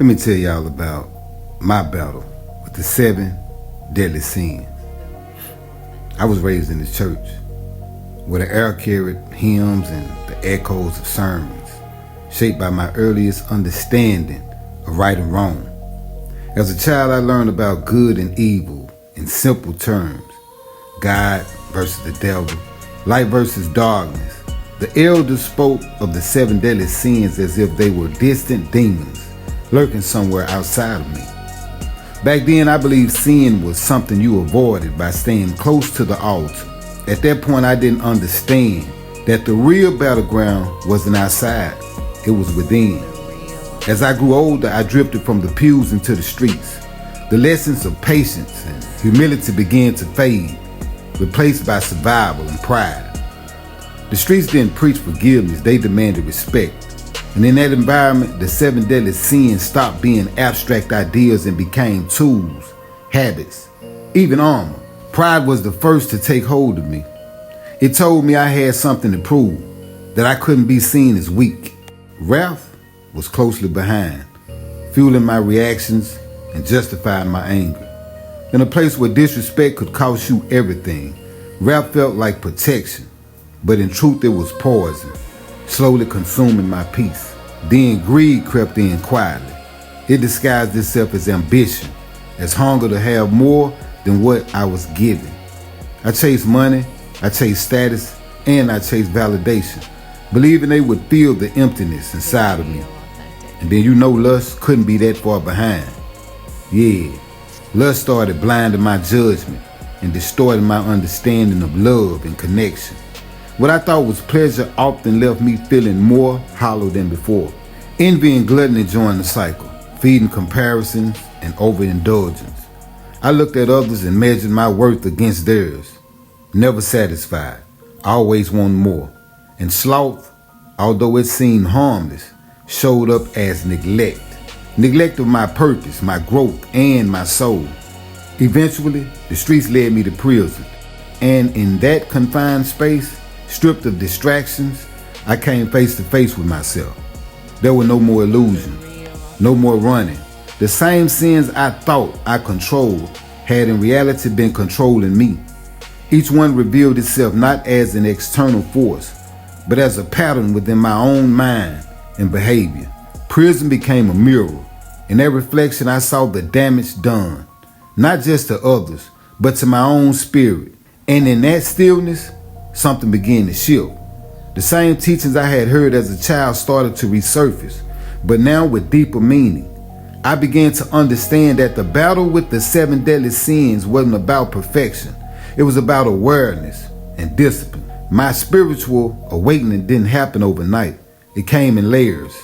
Let me tell y'all about my battle with the 7 deadly sins. I was raised in the church, where the air carried hymns and the echoes of sermons, shaped by my earliest understanding of right and wrong. As a child, I learned about good and evil in simple terms: God versus the devil, light versus darkness. The elders spoke of the 7 deadly sins as if they were distant demons lurking somewhere outside of me. Back then, I believed sin was something you avoided by staying close to the altar. At that point, I didn't understand that the real battleground wasn't outside, it was within. As I grew older, I drifted from the pews into the streets. The lessons of patience and humility began to fade, replaced by survival and pride. The streets didn't preach forgiveness, they demanded respect. And in that environment, the 7 deadly sins stopped being abstract ideas and became tools, habits, even armor. Pride was the first to take hold of me. It told me I had something to prove, that I couldn't be seen as weak. Wrath was closely behind, fueling my reactions and justifying my anger. In a place where disrespect could cost you everything, wrath felt like protection, but in truth it was poison, slowly consuming my peace. Then greed crept in quietly. It disguised itself as ambition, as hunger to have more than what I was given. I chased money, I chased status, and I chased validation, believing they would fill the emptiness inside of me. And then lust couldn't be that far behind. Yeah, lust started blinding my judgment and distorting my understanding of love and connection. What I thought was pleasure often left me feeling more hollow than before. Envy and gluttony joined the cycle, feeding comparisons and overindulgence. I looked at others and measured my worth against theirs. Never satisfied, always wanting more. And sloth, although it seemed harmless, showed up as neglect. Neglect of my purpose, my growth, and my soul. Eventually, the streets led me to prison. And in that confined space, stripped of distractions, I came face to face with myself. There were no more illusions, no more running. The same sins I thought I controlled had in reality been controlling me. Each one revealed itself not as an external force, but as a pattern within my own mind and behavior. Prison became a mirror. In that reflection, I saw the damage done, not just to others, but to my own spirit. And in that stillness, something began to shift. The same teachings I had heard as a child started to resurface, but now with deeper meaning. I began to understand that the battle with the 7 deadly sins wasn't about perfection. It was about awareness and discipline. My spiritual awakening didn't happen overnight. It came in layers,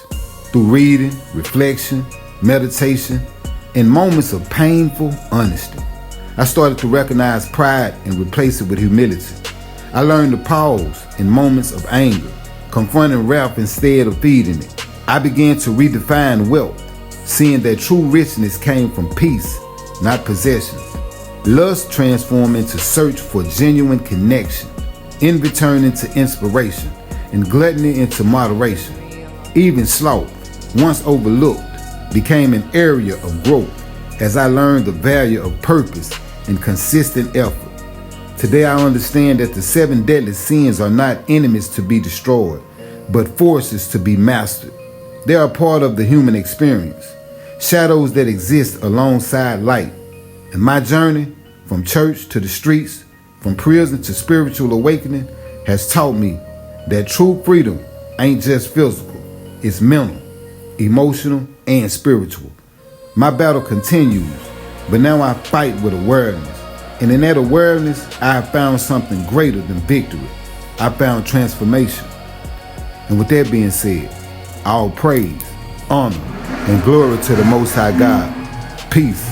through reading, reflection, meditation, and moments of painful honesty. I started to recognize pride and replace it with humility. I learned to pause in moments of anger, confronting wrath instead of feeding it. I began to redefine wealth, seeing that true richness came from peace, not possessions. Lust transformed into search for genuine connection, envy turned into inspiration, and gluttony into moderation. Even sloth, once overlooked, became an area of growth as I learned the value of purpose and consistent effort. Today I understand that the 7 deadly sins are not enemies to be destroyed, but forces to be mastered. They are part of the human experience, shadows that exist alongside light. And my journey, from church to the streets, from prison to spiritual awakening, has taught me that true freedom ain't just physical, it's mental, emotional, and spiritual. My battle continues, but now I fight with awareness. And in that awareness, I have found something greater than victory. I found transformation. And with that being said, all praise, honor, and glory to the Most High God. Peace.